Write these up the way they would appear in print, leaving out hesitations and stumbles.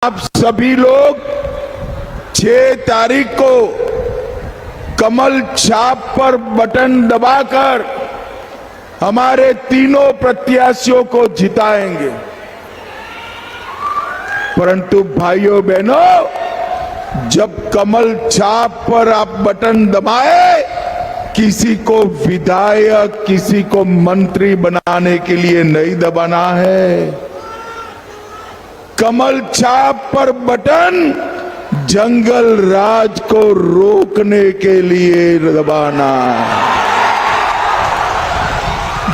आप सभी लोग 6 तारीख को कमल छाप पर बटन दबाकर हमारे तीनों प्रत्याशियों को जिताएंगे। परंतु भाइयों बहनों, जब कमल छाप पर आप बटन दबाए, किसी को विधायक, किसी को मंत्री बनाने के लिए नहीं दबाना है। कमल छाप पर बटन जंगल राज को रोकने के लिए दबाना।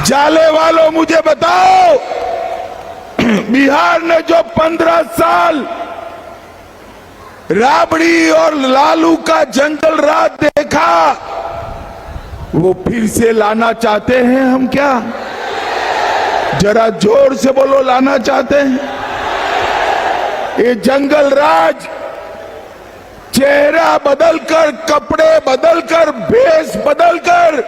जाले वालों, मुझे बताओ, बिहार ने जो 15 साल राबड़ी और लालू का जंगल राज देखा, वो फिर से लाना चाहते हैं हम क्या? जरा जोर से बोलो, लाना चाहते हैं? ये जंगल राज चेहरा बदलकर, कपड़े बदलकर, भेष बदलकर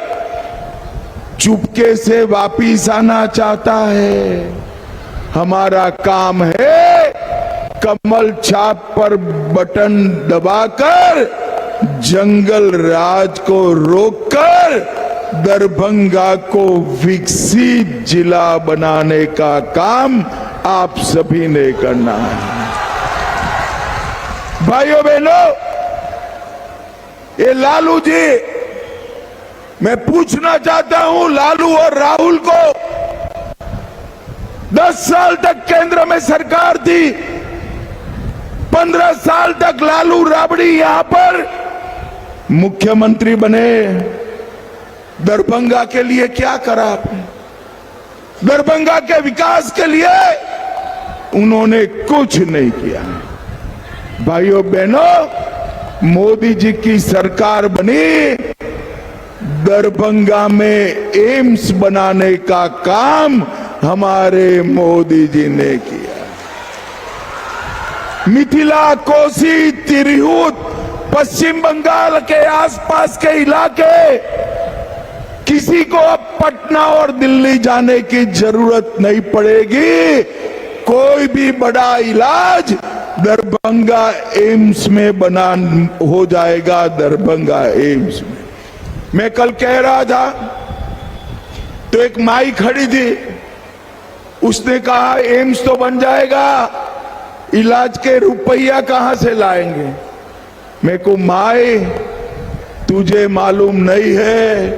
चुपके से वापिस आना चाहता है। हमारा काम है कमल छाप पर बटन दबाकर जंगल राज को रोककर दरभंगा को विकसित जिला बनाने का काम आप सभी ने करना है। भाइयों बहनों, ये लालू जी, मैं पूछना चाहता हूं लालू और राहुल को, 10 साल तक केंद्र में सरकार थी, 15 साल तक लालू राबड़ी यहां पर मुख्यमंत्री बने। दरभंगा के लिए क्या करा आपने? दरभंगा के विकास के लिए उन्होंने कुछ नहीं किया। भाइयों बहनों, मोदी जी की सरकार बनी, दरभंगा में एम्स बनाने का काम हमारे मोदी जी ने किया। मिथिला, कोसी, तिरहुत, पश्चिम बंगाल के आसपास के इलाके, किसी को अब पटना और दिल्ली जाने की जरूरत नहीं पड़ेगी। कोई भी बड़ा इलाज दरभंगा एम्स में बना हो जाएगा। दरभंगा एम्स में मैं कल कह रहा था तो एक माई खड़ी थी, उसने कहा एम्स तो बन जाएगा, इलाज के रुपया कहां से लाएंगे? मैं को माई, तुझे मालूम नहीं है,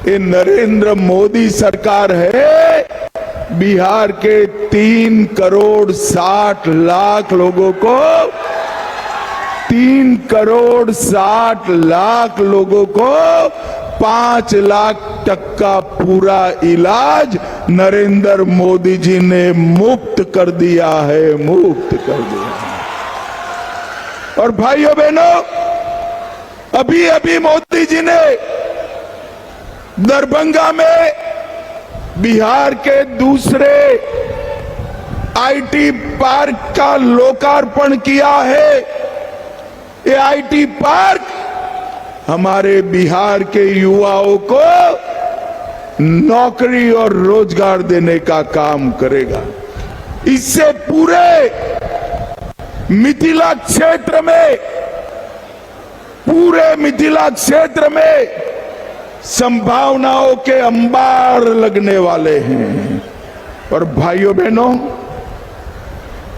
ये नरेंद्र मोदी सरकार है, बिहार के 3 करोड़ 60 लाख लोगों को, 3 करोड़ 60 लाख लोगों को 5 लाख तक का पूरा इलाज नरेंद्र मोदी जी ने मुफ्त कर दिया है, मुफ्त कर दिया। और भाइयों बहनों, अभी अभी मोदी जी ने दरभंगा में बिहार के दूसरे आईटी पार्क का लोकार्पण किया है। ये आईटी पार्क हमारे बिहार के युवाओं को नौकरी और रोजगार देने का काम करेगा। इससे पूरे मिथिला क्षेत्र में, पूरे मिथिला क्षेत्र में संभावनाओं के अंबार लगने वाले हैं। और भाइयों बहनों,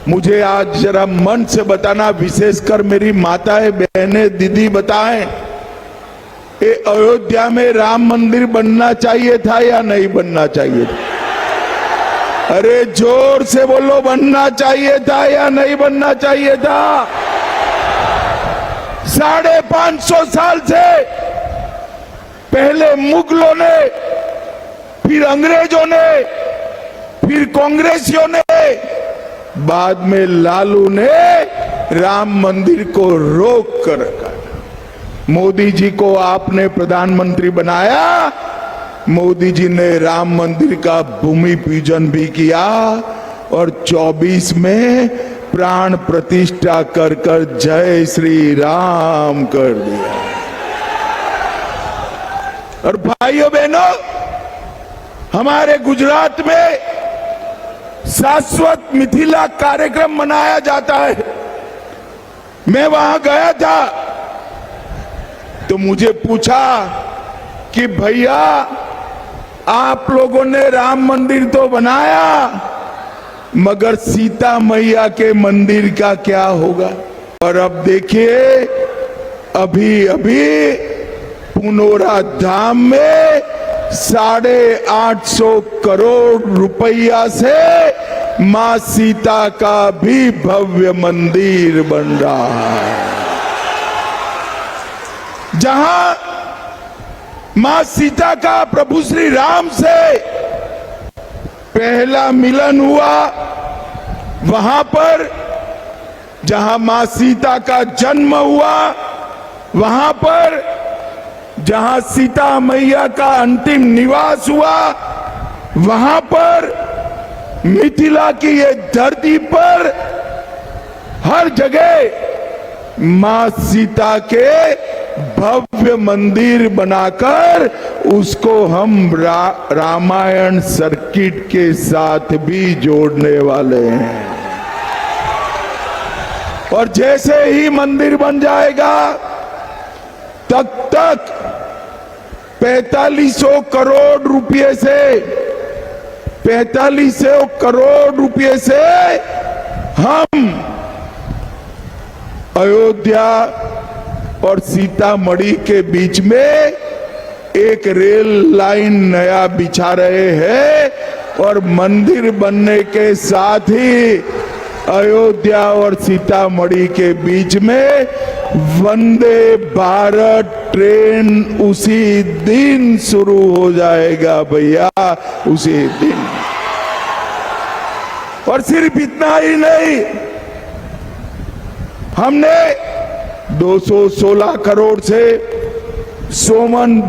मुझे आज जरा मन से बताना, विशेषकर मेरी माताएं, बहनें, दीदी बताएं, ये अयोध्या में राम मंदिर बनना चाहिए था या नहीं बनना चाहिए था? अरे जोर से बोलो, बनना चाहिए था या नहीं बनना चाहिए था? 550 साल से पहले मुगलों ने, फिर अंग्रेजों ने, फिर कांग्रेसियों ने, बाद में लालू ने राम मंदिर को रोक कर रखा। मोदी जी को आपने प्रधानमंत्री बनाया, मोदी जी ने राम मंदिर का भूमि पूजन भी किया और 24 में प्राण प्रतिष्ठा कर कर जय श्री राम कर दिया। और भाइयों बहनों, हमारे गुजरात में शाश्वत मिथिला कार्यक्रम मनाया जाता है। मैं वहां गया था तो मुझे पूछा कि भैया आप लोगों ने राम मंदिर तो बनाया, मगर सीता मैया के मंदिर का क्या होगा? और अब देखिए, अभी अभी पुनौरा धाम में 850 करोड़ रुपया से मां सीता का भी भव्य मंदिर बन रहा है, जहां मां सीता का प्रभु श्री राम से पहला मिलन हुआ, वहां पर जहां मां सीता का जन्म हुआ, वहां पर जहां सीता मैया का अंतिम निवास हुआ, वहां पर मिथिला की ये धरती पर हर जगह मां सीता के भव्य मंदिर बनाकर उसको हम रामायण सर्किट के साथ भी जोड़ने वाले हैं। और जैसे ही मंदिर बन जाएगा तब तक 4500 करोड़ रुपए से 4500 करोड़ रुपए से हम अयोध्या और सीतामढ़ी के बीच में एक रेल लाइन नया बिछा रहे हैं और मंदिर बनने के साथ ही अयोध्या और सीतामढ़ी के बीच में वंदे भारत ट्रेन उसी दिन शुरू हो जाएगा भैया, उसी दिन। और सिर्फ इतना ही नहीं, हमने 216 करोड़ से सोवन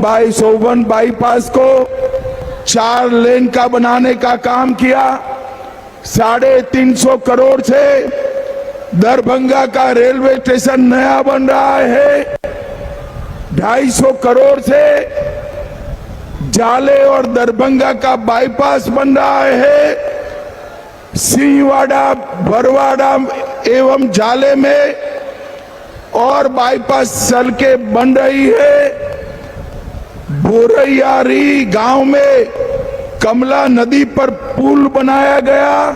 बाईपास को 4 लेन का बनाने का काम किया। 350 करोड़ से दरभंगा का रेलवे स्टेशन नया बन रहा है। 250 करोड़ से जाले और दरभंगा का बाईपास बन रहा है। सिंहवाड़ा, बरवाड़ा एवं जाले में और बाईपास सड़कें बन रही है। बोरैयारी गांव में कमला नदी पर पुल बनाया गया।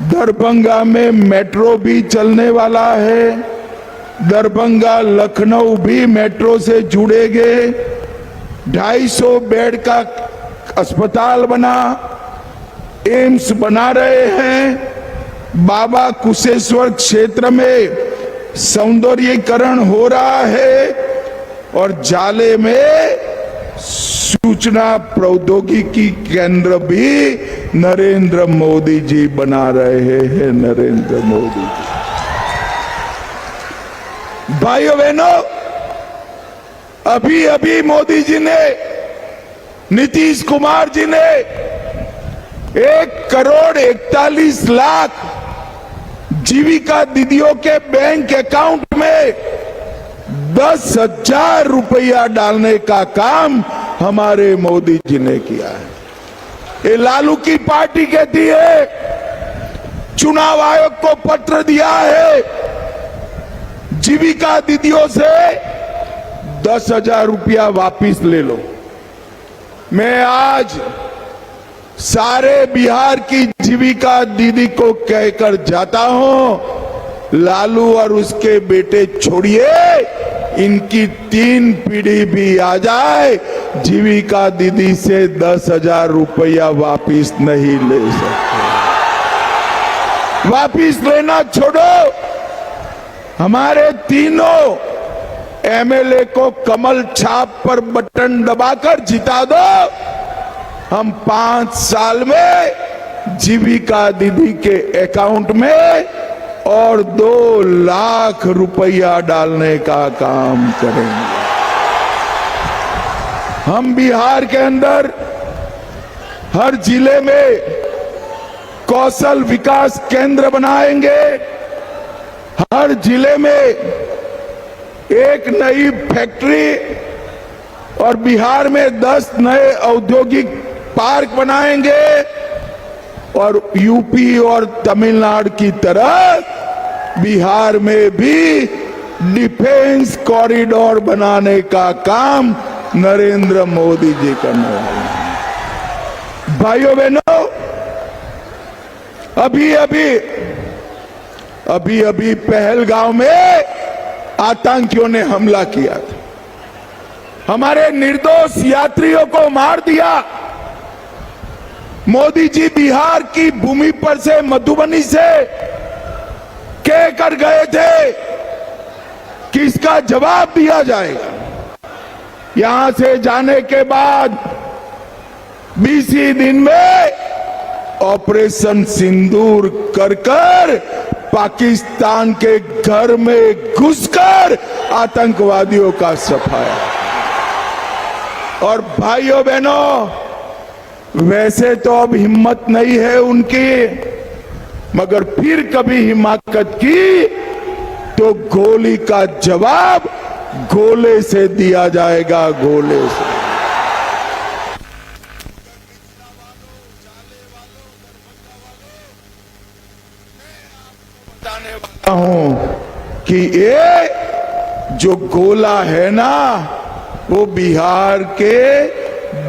दरभंगा में मेट्रो भी चलने वाला है। दरभंगा लखनऊ भी मेट्रो से जुड़ेंगे। 250 बेड का अस्पताल बना, एम्स बना रहे हैं। बाबा कुशेश्वर क्षेत्र में सौंदर्यीकरण हो रहा है और जाले में सूचना प्रौद्योगिकी केंद्र भी नरेंद्र मोदी जी बना रहे हैं। नरेंद्र मोदी जी, भाइयों बहनों, अभी अभी मोदी जी ने, नीतीश कुमार जी ने 1,41,00,000 जीविका दीदियों के बैंक अकाउंट में 10,000 रुपया डालने का काम हमारे मोदी जी ने किया है। ये लालू की पार्टी कहती है, चुनाव आयोग को पत्र दिया है, जीविका दीदियों से 10,000 रुपया वापिस ले लो। मैं आज सारे बिहार की जीविका दीदी को कहकर जाता हूं, लालू और उसके बेटे छोड़िए, इनकी 3 पीढ़ी भी आ जाए, जीविका दीदी से 10,000 रुपया वापिस नहीं ले सकते। वापिस लेना छोड़ो, हमारे तीनों एमएलए को कमल छाप पर बटन दबाकर जिता दो। हम 5 साल में जीविका दीदी के अकाउंट में और 2 लाख रुपया डालने का काम करेंगे। हम बिहार के अंदर हर जिले में कौशल विकास केंद्र बनाएंगे। हर जिले में एक नई फैक्ट्री और बिहार में 10 नए औद्योगिक पार्क बनाएंगे। और यूपी और तमिलनाडु की तरह बिहार में भी डिफेंस कॉरिडोर बनाने का काम नरेंद्र मोदी जी करने वाले हैं। भाइयों बहनों, अभी पहलगांव में आतंकियों ने हमला किया था, हमारे निर्दोष यात्रियों को मार दिया। मोदी जी बिहार की भूमि पर से, मधुबनी से कह कर गए थे कि इसका जवाब दिया जाएगा। यहां से जाने के बाद 20 ही दिन में ऑपरेशन सिंदूर कर पाकिस्तान के घर में घुसकर आतंकवादियों का सफाया। और भाइयों बहनों, वैसे तो अब हिम्मत नहीं है उनकी, मगर फिर कभी हिमाकत की तो गोली का जवाब गोले से दिया जाएगा, गोले से। बताने वाला हूं कि ये जो गोला है ना, वो बिहार के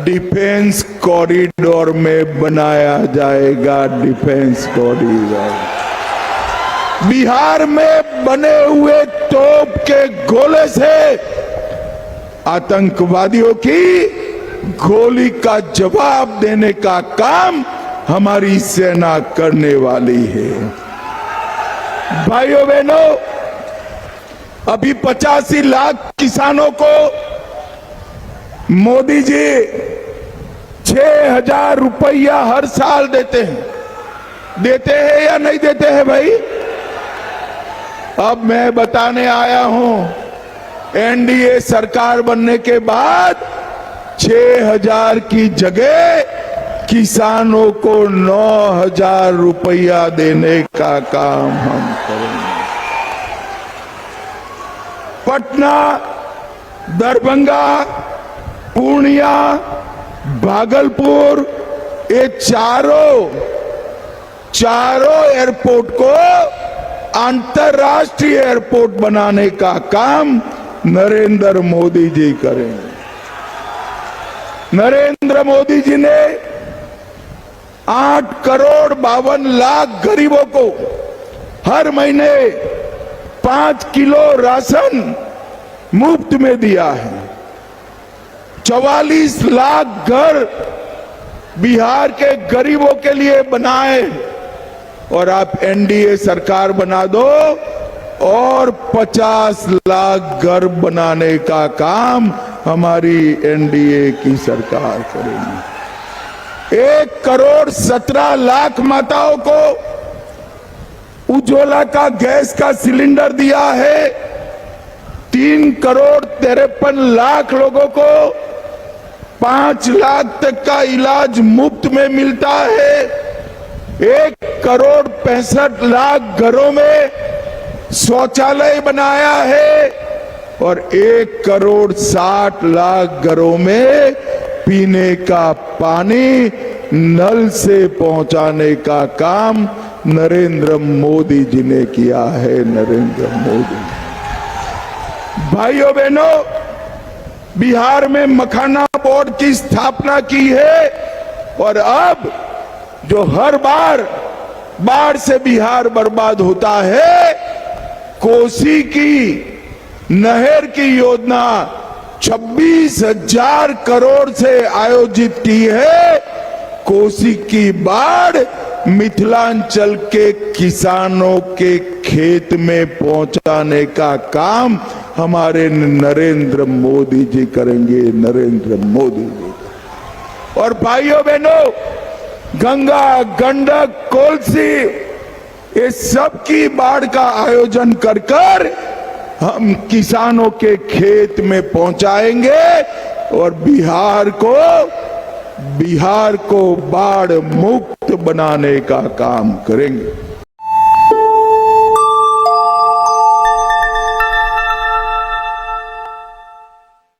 डिफेंस कॉरिडोर में बनाया जाएगा। डिफेंस कॉरिडोर बिहार में बने हुए तोप के गोले से आतंकवादियों की गोली का जवाब देने का काम हमारी सेना करने वाली है। भाइयों बहनों, अभी 85 लाख किसानों को मोदी जी 6,000 रुपया हर साल देते हैं या नहीं देते हैं भाई? अब मैं बताने आया हूं, एनडीए सरकार बनने के बाद 6,000 की जगह किसानों को 9,000 रुपया देने का काम हम करेंगे। पटना, दरभंगा, पूर्णिया, भागलपुर, ये चारों एयरपोर्ट को अंतर्राष्ट्रीय एयरपोर्ट बनाने का काम नरेंद्र मोदी जी करेंगे। नरेंद्र मोदी जी ने 8 करोड़ 52 लाख गरीबों को हर महीने 5 किलो राशन मुफ्त में दिया है। 44 लाख घर बिहार के गरीबों के लिए बनाए, और आप एनडीए सरकार बना दो और 50 लाख घर बनाने का काम हमारी एनडीए की सरकार करेगी। 1 करोड़ 17 लाख माताओं को उज्ज्वला का गैस का सिलेंडर दिया है। 3 करोड़ 53 लाख लोगों को 5 लाख तक का इलाज मुफ्त में मिलता है। 1 करोड़ 65 लाख घरों में शौचालय बनाया है, और 1 करोड़ 60 लाख घरों में पीने का पानी नल से पहुंचाने का काम नरेंद्र मोदी जी ने किया है। नरेंद्र मोदी। भाइयों बहनों, बिहार में मखाना बोर्ड की स्थापना की है, और अब जो हर बार बाढ़ से बिहार बर्बाद होता है, कोसी की नहर की योजना 26,000 करोड़ से आयोजित की है। कोसी की बाढ़ मिथिलांचल के किसानों के खेत में पहुंचाने का काम हमारे नरेंद्र मोदी जी करेंगे। नरेंद्र मोदी जी। और भाइयों बहनों, गंगा, गंडक, कोसी, ये सब की बाढ़ का आयोजन कर हम किसानों के खेत में पहुंचाएंगे, और बिहार को बाढ़ मुक्त बनाने का काम करेंगे।